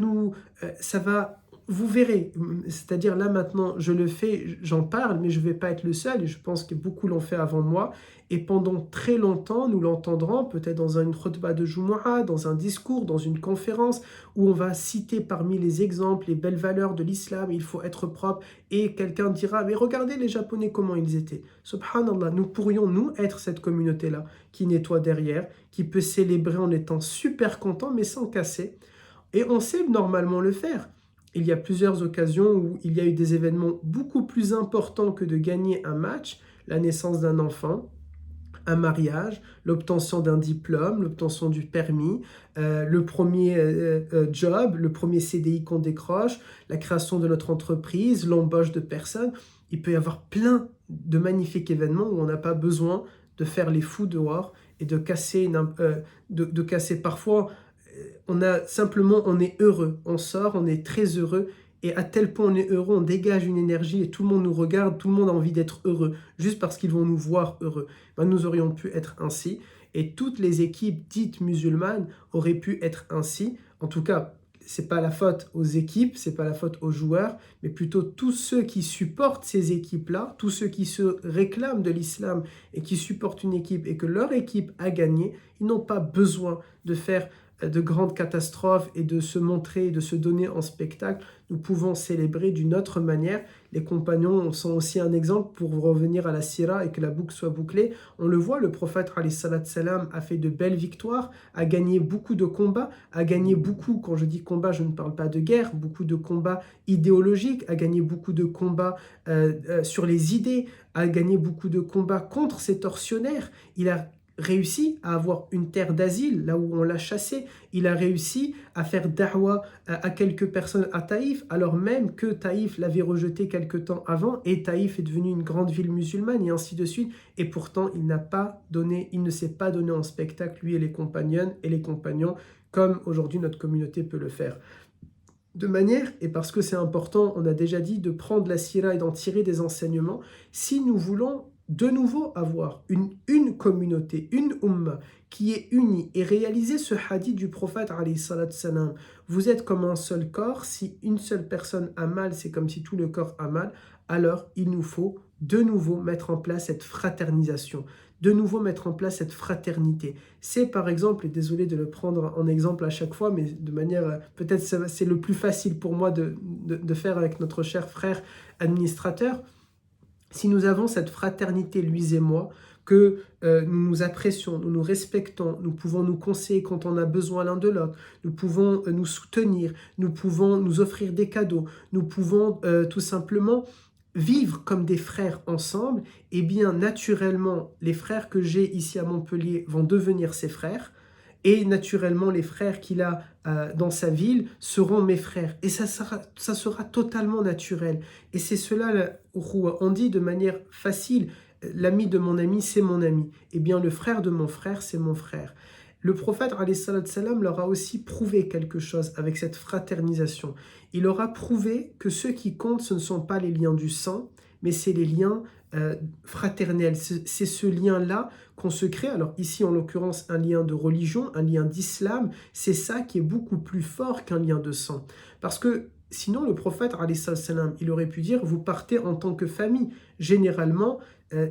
vous verrez, c'est-à-dire là maintenant, je le fais, j'en parle, mais je ne vais pas être le seul, et je pense que beaucoup l'ont fait avant moi, et pendant très longtemps, nous l'entendrons, peut-être dans une khutbah de Jumu'ah, dans un discours, dans une conférence, où on va citer parmi les exemples, les belles valeurs de l'islam, il faut être propre, et quelqu'un dira, mais regardez les Japonais comment ils étaient. Subhanallah, nous pourrions, nous, être cette communauté-là, qui nettoie derrière, qui peut célébrer en étant super content, mais sans casser, et on sait normalement le faire. Il y a plusieurs occasions où il y a eu des événements beaucoup plus importants que de gagner un match, la naissance d'un enfant, un mariage, l'obtention d'un diplôme, l'obtention du permis, le premier job, le premier CDI qu'on décroche, la création de notre entreprise, l'embauche de personnes. Il peut y avoir plein de magnifiques événements où on n'a pas besoin de faire les fous dehors et de casser, de casser parfois. On est heureux, on sort, on est très heureux, et à tel point on est heureux, on dégage une énergie et tout le monde nous regarde, tout le monde a envie d'être heureux, juste parce qu'ils vont nous voir heureux. Nous aurions pu être ainsi, et toutes les équipes dites musulmanes auraient pu être ainsi. En tout cas, c'est pas la faute aux équipes, c'est pas la faute aux joueurs, mais plutôt tous ceux qui supportent ces équipes-là, tous ceux qui se réclament de l'islam et qui supportent une équipe et que leur équipe a gagné, ils n'ont pas besoin de faire de grandes catastrophes et de se montrer, de se donner en spectacle. Nous pouvons célébrer d'une autre manière. Les compagnons sont aussi un exemple pour revenir à la sira et que la boucle soit bouclée. On le voit, le prophète alayhi salat salam a fait de belles victoires, a gagné beaucoup de combats, a gagné beaucoup, quand je dis combat, je ne parle pas de guerre, beaucoup de combats idéologiques, a gagné beaucoup de combats sur les idées, a gagné beaucoup de combats contre ces tortionnaires. Il a réussi à avoir une terre d'asile, là où on l'a chassé. Il a réussi à faire da'wa à quelques personnes à Taïf, alors même que Taïf l'avait rejeté quelque temps avant, et Taïf est devenue une grande ville musulmane, et ainsi de suite. Et pourtant, il ne s'est pas donné en spectacle, lui et les compagnons, comme aujourd'hui notre communauté peut le faire. De manière, et parce que c'est important, on a déjà dit, de prendre la sira et d'en tirer des enseignements, si nous voulons de nouveau avoir une communauté, une umma qui est unie et réaliser ce hadith du prophète alayhi salatu salam. Vous êtes comme un seul corps, si une seule personne a mal, c'est comme si tout le corps a mal, alors il nous faut de nouveau mettre en place cette fraternisation, de nouveau mettre en place cette fraternité. C'est par exemple, et désolé de le prendre en exemple à chaque fois, mais de manière, peut-être c'est le plus facile pour moi de faire avec notre cher frère administrateur. Si nous avons cette fraternité, lui et moi, que nous nous apprécions, nous nous respectons, nous pouvons nous conseiller quand on a besoin l'un de l'autre, nous pouvons nous soutenir, nous pouvons nous offrir des cadeaux, nous pouvons tout simplement vivre comme des frères ensemble, et bien naturellement, les frères que j'ai ici à Montpellier vont devenir ses frères, et naturellement, les frères qu'il a dans sa ville seront mes frères. Et ça sera totalement naturel. Et c'est cela où on dit de manière facile, l'ami de mon ami, c'est mon ami. Eh bien, le frère de mon frère, c'est mon frère. Le prophète alayhi salam leur a aussi prouvé quelque chose avec cette fraternisation. Il leur a prouvé que ce qui compte, ce ne sont pas les liens du sang, mais c'est les liens fraternels. C'est ce lien-là qu'on se crée. Alors ici, en l'occurrence, un lien de religion, un lien d'islam, c'est ça qui est beaucoup plus fort qu'un lien de sang. Parce que sinon, le prophète, alayhi salam, il aurait pu dire, vous partez en tant que famille. Généralement,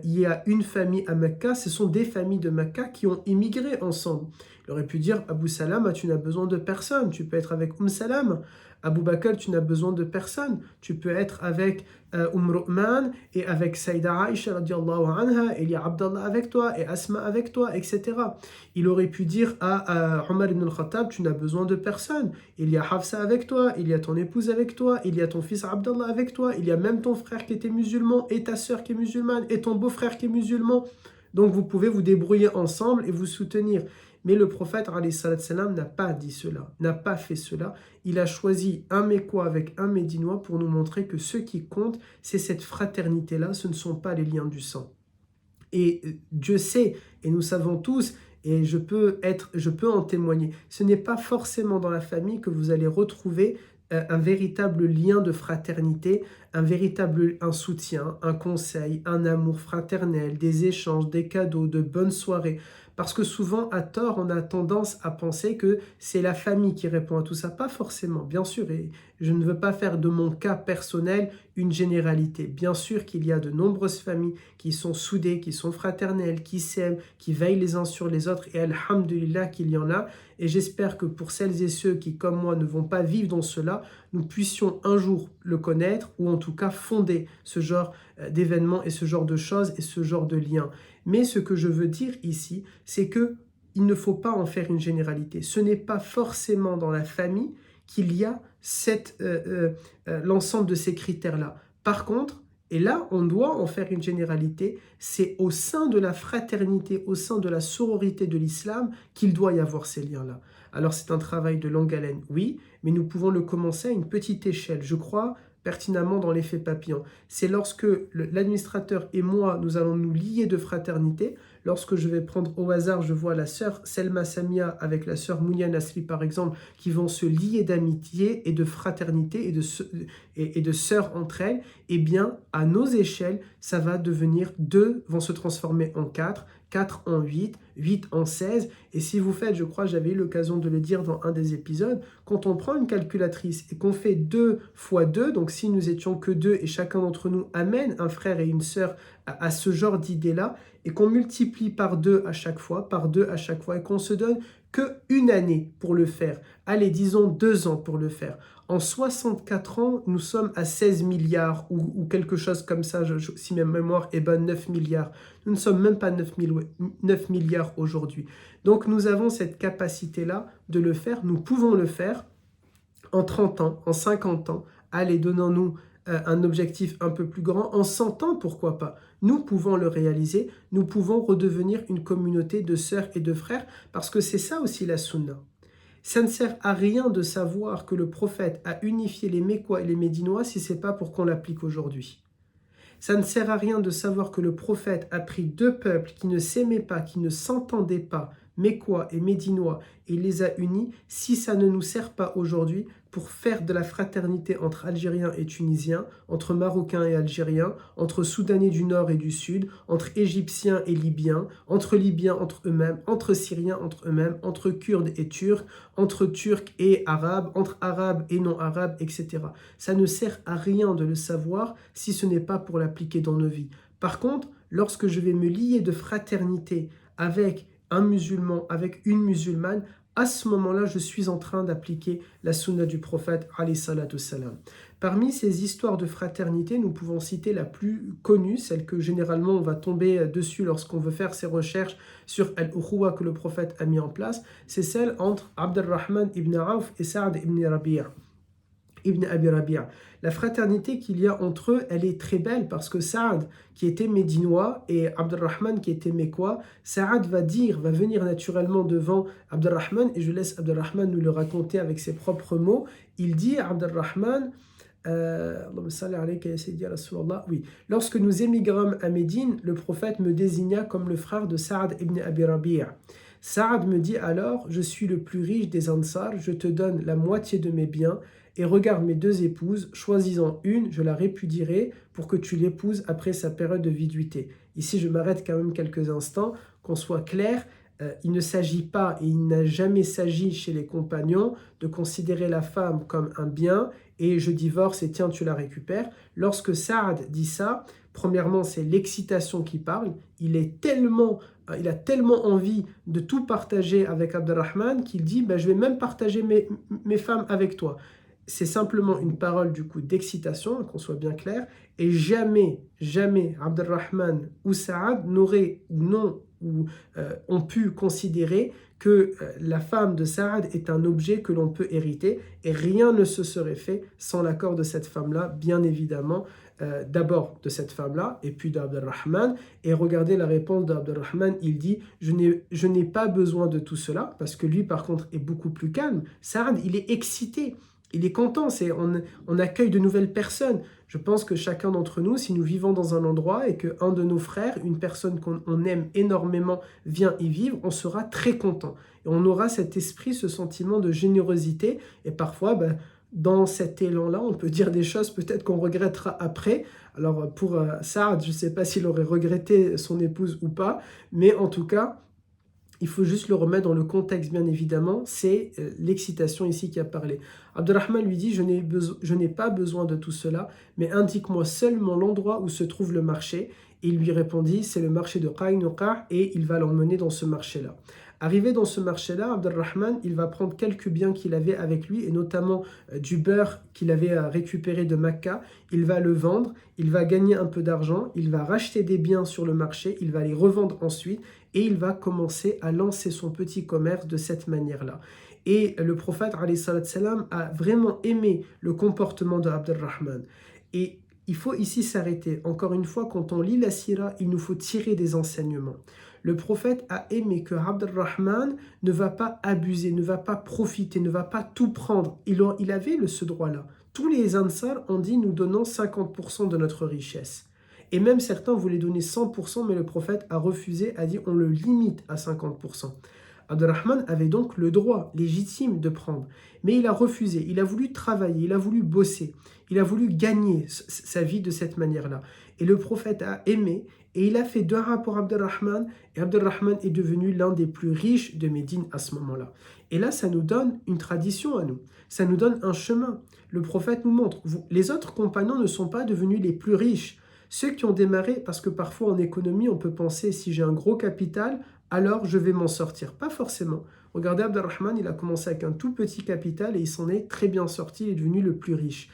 il y a une famille à Mecca, ce sont des familles de Mecca qui ont immigré ensemble. Il aurait pu dire, Abu Salama, tu n'as besoin de personne, tu peux être avec Salam. Abu Bakr, tu n'as besoin de personne, tu peux être avec Ru'man et avec Saïda Aïcha radiallahu anha, et il y a Abdallah avec toi et Asma avec toi, etc. Il aurait pu dire à Omar ibn al-Khattab, tu n'as besoin de personne, il y a Hafsa avec toi, il y a ton épouse avec toi, il y a ton fils Abdallah avec toi, il y a même ton frère qui était musulman et ta sœur qui est musulmane et ton beau-frère qui est musulman. Donc vous pouvez vous débrouiller ensemble et vous soutenir. Mais le prophète alayhi salam n'a pas dit cela, n'a pas fait cela. Il a choisi un Mécois avec un Médinois pour nous montrer que ce qui compte, c'est cette fraternité-là, ce ne sont pas les liens du sang. Et Dieu sait, et nous savons tous, et je peux en témoigner, ce n'est pas forcément dans la famille que vous allez retrouver un véritable lien de fraternité, un soutien, un conseil, un amour fraternel, des échanges, des cadeaux, de bonnes soirées. Parce que souvent, à tort, on a tendance à penser que c'est la famille qui répond à tout ça. Pas forcément, bien sûr. Et je ne veux pas faire de mon cas personnel une généralité. Bien sûr qu'il y a de nombreuses familles qui sont soudées, qui sont fraternelles, qui s'aiment, qui veillent les uns sur les autres. Et alhamdulillah qu'il y en a. Et j'espère que pour celles et ceux qui, comme moi, ne vont pas vivre dans cela, nous puissions un jour le connaître ou en tout cas fonder ce genre d'événements et ce genre de choses et ce genre de liens. Mais ce que je veux dire ici, c'est que il ne faut pas en faire une généralité. Ce n'est pas forcément dans la famille qu'il y a l'ensemble de ces critères-là. Par contre, et là, on doit en faire une généralité, c'est au sein de la fraternité, au sein de la sororité de l'islam qu'il doit y avoir ces liens-là. Alors c'est un travail de longue haleine, oui, mais nous pouvons le commencer à une petite échelle. Je crois pertinemment dans l'effet papillon. C'est lorsque l'administrateur et moi, nous allons nous lier de fraternité. Lorsque je vais prendre au hasard, je vois la sœur Selma Samia avec la sœur Mounia Nasri, par exemple, qui vont se lier d'amitié et de fraternité et de sœurs entre elles, eh bien, à nos échelles, ça va devenir 2, vont se transformer en 4, 4 en 8, 8 en 16. Et si vous faites, je crois, j'avais eu l'occasion de le dire dans un des épisodes, quand on prend une calculatrice et qu'on fait 2 fois 2, donc si nous étions que 2 et chacun d'entre nous amène un frère et une sœur à ce genre d'idée-là, et qu'on multiplie par 2 à chaque fois, et qu'on se donne que une année pour le faire, allez, disons 2 ans pour le faire. En 64 ans, nous sommes à 16 milliards ou quelque chose comme ça, si ma mémoire est bonne, 9 milliards. Nous ne sommes même pas 9 milliards aujourd'hui. Donc nous avons cette capacité-là de le faire, nous pouvons le faire en 30 ans, en 50 ans. Allez, donnons-nous un objectif un peu plus grand, en 100 ans, pourquoi pas. Nous pouvons le réaliser, nous pouvons redevenir une communauté de sœurs et de frères, parce que c'est ça aussi la sunna. Ça ne sert à rien de savoir que le prophète a unifié les Mécois et les Médinois si ce n'est pas pour qu'on l'applique aujourd'hui. Ça ne sert à rien de savoir que le prophète a pris 2 peuples qui ne s'aimaient pas, qui ne s'entendaient pas, Mécois et Médinois, et il les a unis si ça ne nous sert pas aujourd'hui pour faire de la fraternité entre Algériens et Tunisiens, entre Marocains et Algériens, entre Soudanais du Nord et du Sud, entre Égyptiens et Libyens, entre Libyens entre eux-mêmes, entre Syriens entre eux-mêmes, entre Kurdes et Turcs, entre Turcs et Arabes, entre Arabes et non-Arabes, etc. Ça ne sert à rien de le savoir si ce n'est pas pour l'appliquer dans nos vies. Par contre, lorsque je vais me lier de fraternité avec un musulman, avec une musulmane, à ce moment-là, je suis en train d'appliquer la sunna du prophète, alayhi salatu salam. Parmi ces histoires de fraternité, nous pouvons citer la plus connue, celle que généralement on va tomber dessus lorsqu'on veut faire ses recherches sur Al-Ukhuwa que le prophète a mis en place, c'est celle entre Abdurrahman ibn Auf et Saad ibn Abi Rabi'a. La fraternité qu'il y a entre eux, elle est très belle parce que Saad, qui était médinois, et Abdurrahman, qui était mécois, Saad va venir naturellement devant Abdurrahman, et je laisse Abdurrahman nous le raconter avec ses propres mots. Il dit à Abdurrahman, oui. Lorsque nous émigrâmes à Médine, le prophète me désigna comme le frère de Saad ibn Abi Rabi'a. Saad me dit alors, je suis le plus riche des Ansar, je te donne la moitié de mes biens, et regarde mes deux épouses, choisis-en une, je la répudierai pour que tu l'épouses après sa période de viduité. Ici, je m'arrête quand même quelques instants, qu'on soit clair, il ne s'agit pas, et il n'a jamais s'agi chez les compagnons, de considérer la femme comme un bien, et je divorce et tiens, tu la récupères. Lorsque Saad dit ça, premièrement, c'est l'excitation qui parle, il a tellement envie de tout partager avec Abdurrahman qu'il dit, je vais même partager mes femmes avec toi. C'est simplement une parole du coup d'excitation, qu'on soit bien clair, et jamais Abdurrahman ou Saad ont pu considérer que la femme de Saad est un objet que l'on peut hériter, et rien ne se serait fait sans l'accord de cette femme-là, bien évidemment, d'abord de cette femme-là, et puis d'Abdurrahman. Et regardez la réponse d'Abdurrahman, il dit « Je n'ai pas besoin de tout cela », parce que lui par contre est beaucoup plus calme. Saad, il est excité. Il est content, on accueille de nouvelles personnes. Je pense que chacun d'entre nous, si nous vivons dans un endroit et qu'un de nos frères, une personne qu'on aime énormément, vient y vivre, on sera très content. Et on aura cet esprit, ce sentiment de générosité. Et parfois, dans cet élan-là, on peut dire des choses peut-être qu'on regrettera après. Alors pour Saad, je ne sais pas s'il aurait regretté son épouse ou pas, mais en tout cas, il faut juste le remettre dans le contexte, bien évidemment, c'est l'excitation ici qui a parlé. Abdurrahman lui dit, je n'ai pas besoin de tout cela, mais indique-moi seulement l'endroit où se trouve le marché. Et il lui répondit, c'est le marché de Qaynuqa, et il va l'emmener dans ce marché-là. Arrivé dans ce marché-là, Abdurrahman, il va prendre quelques biens qu'il avait avec lui, et notamment du beurre qu'il avait récupéré de Mecca. Il va le vendre, il va gagner un peu d'argent, il va racheter des biens sur le marché, il va les revendre ensuite, et il va commencer à lancer son petit commerce de cette manière-là. Et le prophète alayhi salam a vraiment aimé le comportement de Abdurrahman. Et il faut ici s'arrêter. Encore une fois, quand on lit la sira, il nous faut tirer des enseignements. Le prophète a aimé que Abdurrahman ne va pas abuser, ne va pas profiter, ne va pas tout prendre. Il avait ce droit-là. Tous les Ansar ont dit, nous donnons 50% de notre richesse. Et même certains voulaient donner 100%, mais le prophète a refusé, a dit on le limite à 50%. Abdurrahman avait donc le droit légitime de prendre, mais il a refusé, il a voulu travailler, il a voulu bosser, il a voulu gagner sa vie de cette manière-là. Et le prophète a aimé, et il a fait dua pour Abdurrahman, et Abdurrahman est devenu l'un des plus riches de Médine à ce moment-là. Et là, ça nous donne une tradition à nous, ça nous donne un chemin. Le prophète nous montre, les autres compagnons ne sont pas devenus les plus riches. Ceux qui ont démarré, parce que parfois en économie, on peut penser si j'ai un gros capital, alors je vais m'en sortir. Pas forcément. Regardez Abdurrahman, il a commencé avec un tout petit capital et il s'en est très bien sorti, il est devenu le plus riche.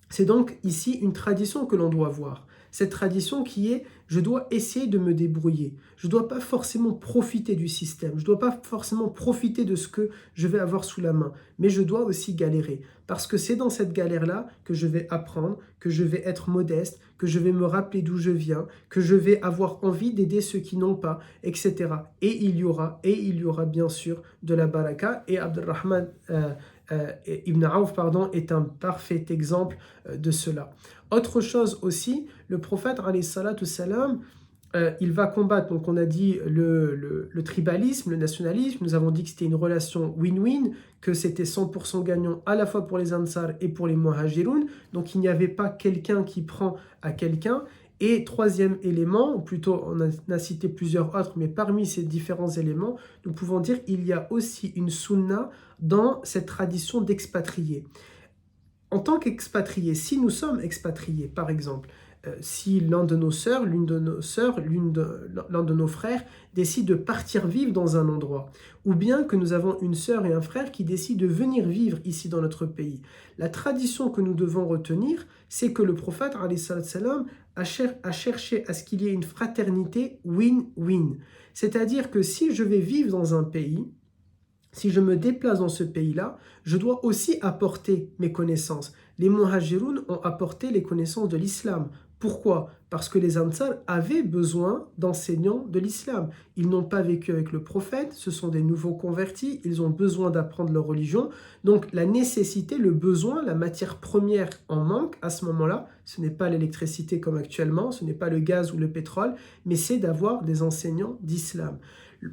C'est donc ici une tradition que l'on doit voir. Cette tradition qui est, je dois essayer de me débrouiller. Je ne dois pas forcément profiter du système. Je ne dois pas forcément profiter de ce que je vais avoir sous la main. Mais je dois aussi galérer. Parce que c'est dans cette galère-là que je vais apprendre, que je vais être modeste, que je vais me rappeler d'où je viens, que je vais avoir envie d'aider ceux qui n'ont pas, etc. Et il y aura bien sûr de la baraka. Et Abdurrahman Ibn Auf est un parfait exemple de cela. Autre chose aussi, le prophète alayhi salatu salam, il va combattre, donc on a dit le tribalisme, le nationalisme, nous avons dit que c'était une relation win-win, que c'était 100% gagnant à la fois pour les Ansar et pour les Muhajirun, donc il n'y avait pas quelqu'un qui prend à quelqu'un. Et troisième élément, ou plutôt on a cité plusieurs autres, mais parmi ces différents éléments, nous pouvons dire qu'il y a aussi une sunna dans cette tradition d'expatriés. En tant qu'expatriés, si nous sommes expatriés, par exemple, si l'un de nos sœurs, l'un de nos frères décide de partir vivre dans un endroit, ou bien que nous avons une sœur et un frère qui décident de venir vivre ici dans notre pays, la tradition que nous devons retenir, c'est que le prophète alayhi salam, a cherché à ce qu'il y ait une fraternité win-win. C'est-à-dire que si je vais vivre dans un pays, si je me déplace dans ce pays-là, je dois aussi apporter mes connaissances. Les Muhajirun ont apporté les connaissances de l'islam. Pourquoi? Parce que les Ansar avaient besoin d'enseignants de l'islam. Ils n'ont pas vécu avec le prophète, ce sont des nouveaux convertis, ils ont besoin d'apprendre leur religion. Donc la nécessité, le besoin, la matière première en manque à ce moment-là, ce n'est pas l'électricité comme actuellement, ce n'est pas le gaz ou le pétrole, mais c'est d'avoir des enseignants d'islam.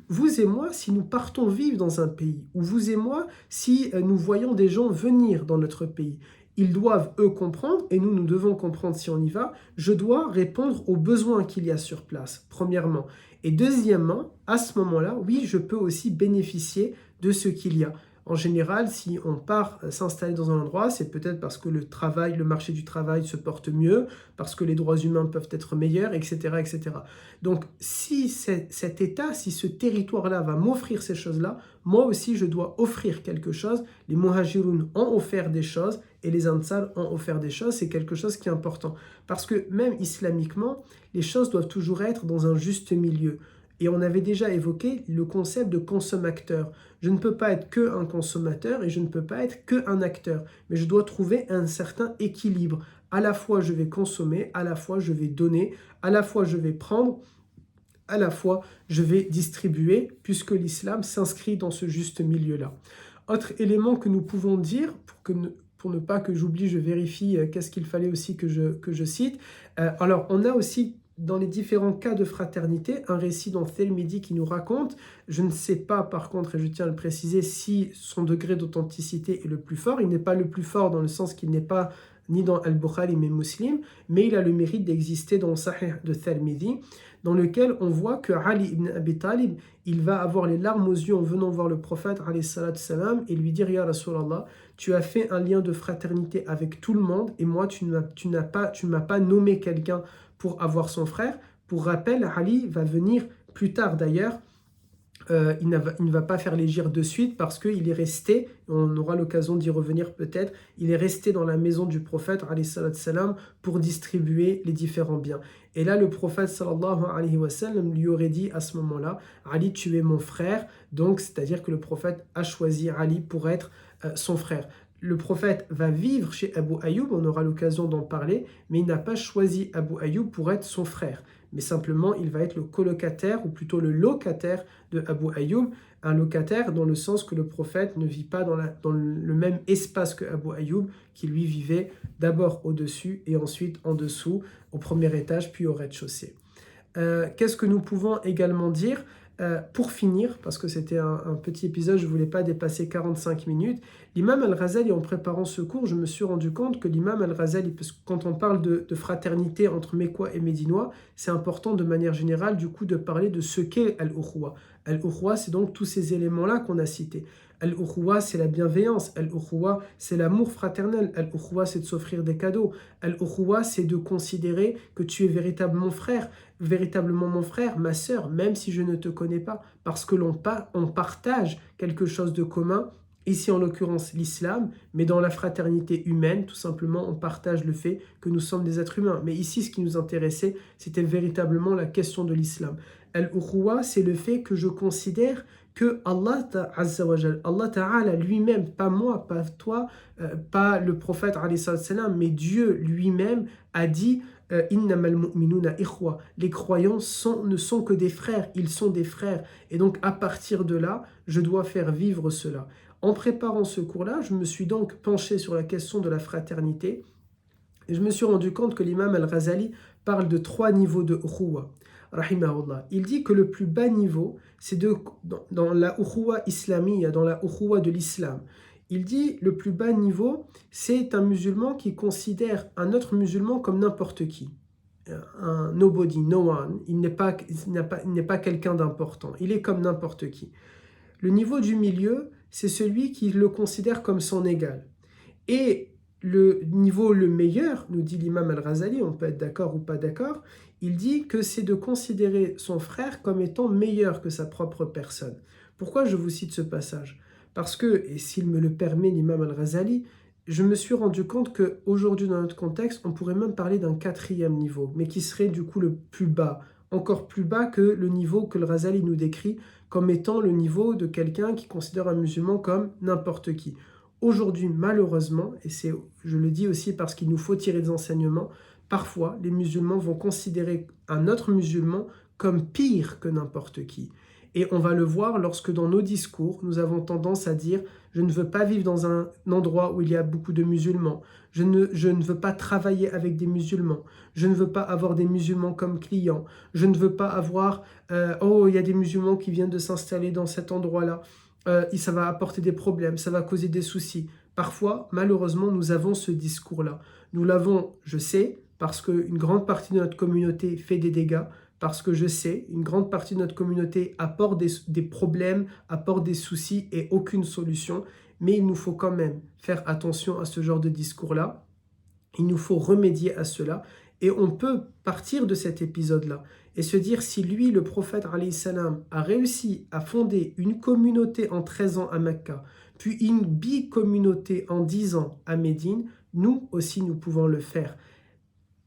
Vous et moi, si nous partons vivre dans un pays, ou vous et moi, si nous voyons des gens venir dans notre pays, ils doivent, eux, comprendre, et nous devons comprendre si on y va, je dois répondre aux besoins qu'il y a sur place, premièrement. Et deuxièmement, à ce moment-là, oui, je peux aussi bénéficier de ce qu'il y a. En général, si on part s'installer dans un endroit, c'est peut-être parce que le marché du travail se porte mieux, parce que les droits humains peuvent être meilleurs, etc., etc. Donc, si cet État, si ce territoire-là va m'offrir ces choses-là, moi aussi, je dois offrir quelque chose. Les Muhajirun ont offert des choses et les Ansar ont offert des choses. C'est quelque chose qui est important. Parce que même islamiquement, les choses doivent toujours être dans un juste milieu. Et on avait déjà évoqué le concept de consommateur. Je ne peux pas être qu'un consommateur et je ne peux pas être qu'un acteur. Mais je dois trouver un certain équilibre. À la fois, je vais consommer, à la fois, je vais donner, à la fois, je vais prendre, à la fois, je vais distribuer, puisque l'islam s'inscrit dans ce juste milieu-là. Autre élément que nous pouvons dire, pour ne pas que j'oublie, je vérifie qu'est-ce qu'il fallait aussi que je cite. Alors, on a aussi dans les différents cas de fraternité, un récit dans Tirmidhi qui nous raconte, je ne sais pas par contre, et je tiens à le préciser, si son degré d'authenticité est le plus fort. Il n'est pas le plus fort dans le sens qu'il n'est pas ni dans Al-Bukhari mais Muslim, mais il a le mérite d'exister dans le Sahih de Tirmidhi, dans lequel on voit que Ali ibn Abi Talib, il va avoir les larmes aux yeux en venant voir le prophète alayhi salatu salam, et lui dire: Ya Rasulallah, tu as fait un lien de fraternité avec tout le monde, et moi tu ne m'as pas nommé quelqu'un pour avoir son frère. Pour rappel, Ali va venir plus tard d'ailleurs, il ne va pas faire l'hégire de suite parce qu'il est resté, on aura l'occasion d'y revenir peut-être, il est resté dans la maison du prophète alayhi salam, pour distribuer les différents biens. Et là, le prophète sallallahu alayhi wa sallam lui aurait dit à ce moment-là: Ali, tu es mon frère. Donc, c'est-à-dire que le prophète a choisi Ali pour être son frère. Le prophète va vivre chez Abu Ayyub, on aura l'occasion d'en parler, mais il n'a pas choisi Abu Ayyub pour être son frère. Mais simplement, il va être le colocataire, ou plutôt le locataire de Abu Ayyub. Un locataire dans le sens que le prophète ne vit pas dans le même espace que Abu Ayyub, qui lui vivait d'abord au-dessus et ensuite en dessous, au premier étage puis au rez-de-chaussée. Qu'est-ce que nous pouvons également dire pour finir, parce que c'était un petit épisode, je ne voulais pas dépasser 45 minutes, l'imam Al-Ghazali, en préparant ce cours, je me suis rendu compte que l'imam Al-Ghazali, parce que quand on parle de fraternité entre Mécois et Médinois, c'est important de manière générale du coup de parler de ce qu'est Al-Ukhuwa. Al-Ukhuwa, c'est donc tous ces éléments-là qu'on a cités. Al-Ukhuwa, c'est la bienveillance. Al-Ukhuwa, c'est l'amour fraternel. Al-Ukhuwa, c'est de s'offrir des cadeaux. Al-Ukhuwa, c'est de considérer que tu es véritablement mon frère, ma sœur, même si je ne te connais pas, parce que on partage quelque chose de commun, ici en l'occurrence l'islam, mais dans la fraternité humaine, tout simplement, on partage le fait que nous sommes des êtres humains. Mais ici, ce qui nous intéressait, c'était véritablement la question de l'islam. Al-Ukhuwa, c'est le fait que je considère que Allah Ta'ala lui-même, pas moi, pas toi, pas le prophète alayhi salam, mais Dieu lui-même a dit Innamal mu'minuna ikhwa. Les croyants ne sont que des frères, ils sont des frères. Et donc à partir de là, je dois faire vivre cela. En préparant ce cours-là, je me suis donc penché sur la question de la fraternité et je me suis rendu compte que l'imam Al-Ghazali parle de 3 niveaux de ukhuwa. rahimahullah. Il dit que le plus bas niveau, c'est dans la ukhuwa islamiyya, dans la ukhuwa de l'islam. Il dit le plus bas niveau, c'est un musulman qui considère un autre musulman comme n'importe qui. Un nobody, no one. Il n'est pas quelqu'un d'important. Il est comme n'importe qui. Le niveau du milieu, c'est celui qui le considère comme son égal. Et le niveau le meilleur, nous dit l'imam al-Ghazali, on peut être d'accord ou pas d'accord, il dit que c'est de considérer son frère comme étant meilleur que sa propre personne. Pourquoi je vous cite ce passage? Parce que, et s'il me le permet l'imam al-Ghazali, je me suis rendu compte qu'aujourd'hui dans notre contexte, on pourrait même parler d'un 4e niveau, mais qui serait du coup le plus bas, encore plus bas que le niveau que le Ghazali nous décrit comme étant le niveau de quelqu'un qui considère un musulman comme n'importe qui. Aujourd'hui, malheureusement, et je le dis aussi parce qu'il nous faut tirer des enseignements, parfois les musulmans vont considérer un autre musulman comme pire que n'importe qui. Et on va le voir lorsque dans nos discours, nous avons tendance à dire « je ne veux pas vivre dans un endroit où il y a beaucoup de musulmans, je ne veux pas travailler avec des musulmans, je ne veux pas avoir des musulmans comme clients, je ne veux pas avoir oh, il y a des musulmans qui viennent de s'installer dans cet endroit-là, ça va apporter des problèmes, ça va causer des soucis. » Parfois, malheureusement, nous avons ce discours-là. Nous l'avons, je sais, parce qu'une grande partie de notre communauté fait des dégâts, parce que je sais, une grande partie de notre communauté apporte des problèmes, apporte des soucis et aucune solution. Mais il nous faut quand même faire attention à ce genre de discours-là. Il nous faut remédier à cela. Et on peut partir de cet épisode-là et se dire si lui, le prophète alayhi salam, a réussi à fonder une communauté en 13 ans à Mecca, puis une bi-communauté en 10 ans à Médine, nous aussi nous pouvons le faire.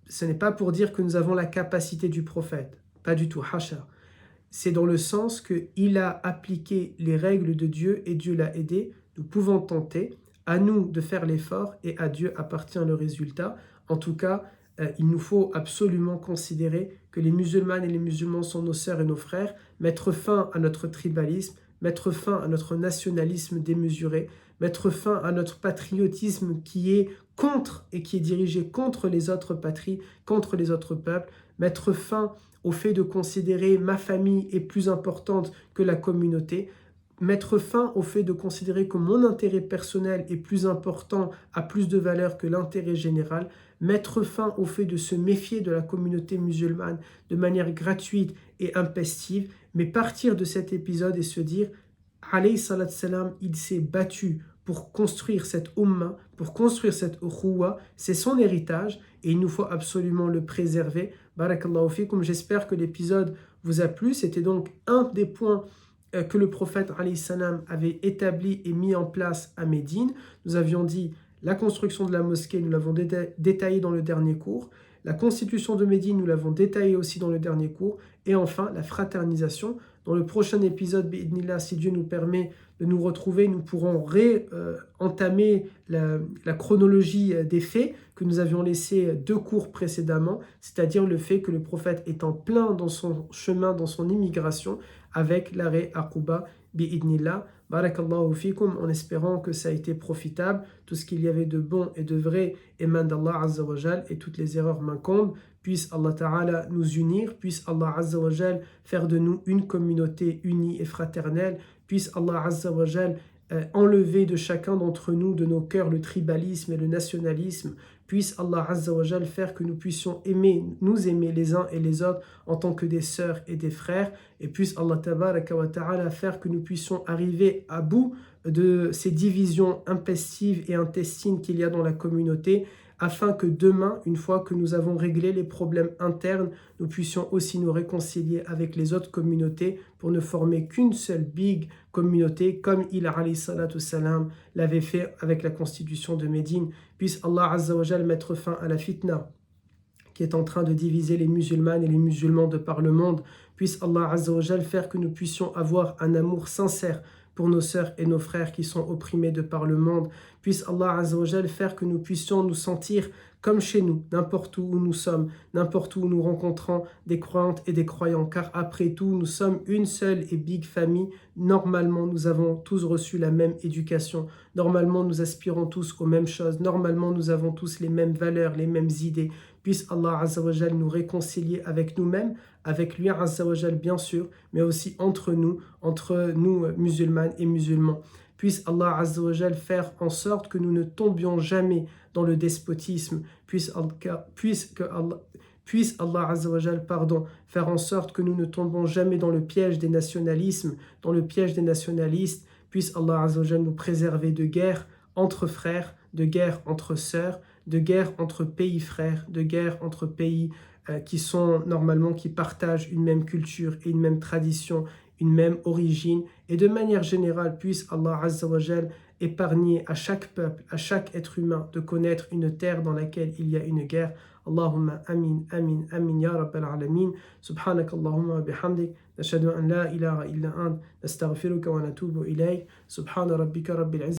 Ce n'est pas pour dire que nous avons la capacité du prophète. Pas du tout, hasha. C'est dans le sens qu'il a appliqué les règles de Dieu et Dieu l'a aidé. Nous pouvons tenter, à nous de faire l'effort et à Dieu appartient le résultat. En tout cas, il nous faut absolument considérer que les musulmanes et les musulmans sont nos sœurs et nos frères, mettre fin à notre tribalisme, mettre fin à notre nationalisme démesuré, mettre fin à notre patriotisme qui est contre et qui est dirigé contre les autres patries, contre les autres peuples, mettre fin au fait de considérer ma famille est plus importante que la communauté, mettre fin au fait de considérer que mon intérêt personnel est plus important, a plus de valeur que l'intérêt général, mettre fin au fait de se méfier de la communauté musulmane de manière gratuite et impestive, mais partir de cet épisode et se dire, alayhi salat salam, il s'est battu pour construire cette umma, pour construire cette ukhuwa, c'est son héritage et il nous faut absolument le préserver. Barakallahu fikum, j'espère que l'épisode vous a plu. C'était donc un des points que le prophète alayhi salam avait établi et mis en place à Médine. Nous avions dit la construction de la mosquée, nous l'avons détaillé dans le dernier cours. La constitution de Médine, nous l'avons détaillé aussi dans le dernier cours. Et enfin, la fraternisation. Dans le prochain épisode, bi'idnillah, si Dieu nous permet de nous retrouver, nous pourrons entamer la chronologie des faits que nous avions laissé 2 cours précédemment, c'est-à-dire le fait que le prophète est en plein dans son chemin, dans son immigration, avec l'arrêt à Quba, bi'idnillah. Barakallahu fikum, en espérant que ça a été profitable. Tout ce qu'il y avait de bon et de vrai émane d'Allah Azza wa Jal et toutes les erreurs m'incombent. Puisse Allah Ta'ala nous unir, puisse Allah Azza wa Jal faire de nous une communauté unie et fraternelle, puisse Allah Azza wa Jal enlever de chacun d'entre nous, de nos cœurs, le tribalisme et le nationalisme, puisse Allah Azza wa Jal faire que nous puissions nous aimer les uns et les autres en tant que des sœurs et des frères, et puisse Allah Tabaraka wa Ta'ala faire que nous puissions arriver à bout de ces divisions impestives et intestines qu'il y a dans la communauté, afin que demain, une fois que nous avons réglé les problèmes internes, nous puissions aussi nous réconcilier avec les autres communautés pour ne former qu'une seule big communauté, comme il alayhi salatu salam l'avait fait avec la constitution de Médine. Puisse Allah Azza wa Jal mettre fin à la fitna qui est en train de diviser les musulmanes et les musulmans de par le monde. Puisse Allah Azza wa Jal faire que nous puissions avoir un amour sincère pour nos sœurs et nos frères qui sont opprimés de par le monde. Puisse Allah Azza wa Jal faire que nous puissions nous sentir comme chez nous, n'importe où nous sommes, n'importe où nous rencontrons des croyantes et des croyants, car après tout, nous sommes une seule et big famille. Normalement, nous avons tous reçu la même éducation. Normalement, nous aspirons tous aux mêmes choses. Normalement, nous avons tous les mêmes valeurs, les mêmes idées. Puisse Allah Azza wa Jal nous réconcilier avec nous-mêmes, avec lui Azza wa Jal bien sûr, mais aussi entre nous musulmanes et musulmans. Puisse Allah Azza wa Jal faire en sorte que nous ne tombions jamais dans le despotisme. Puisse Allah Azza wa Jal, faire en sorte que nous ne tombons jamais dans le piège des nationalismes, dans le piège des nationalistes. Puisse Allah Azza wa Jal nous préserver de guerre entre frères, de guerre entre sœurs, de guerre entre pays frères, de guerre entre pays qui partagent une même culture et une même tradition, une même origine. Et de manière générale, puisse Allah Azza wa Jal épargner à chaque peuple, à chaque être humain de connaître une terre dans laquelle il y a une guerre. Allahumma amin, amin, amin, ya Rabbal Alamin. Subhanak Allahumma wa bihamdik. Nashhadu an la ilaha illa ant. Nastaghfiruka wa natubu ilayk. Subhana rabbika rabbil izzati.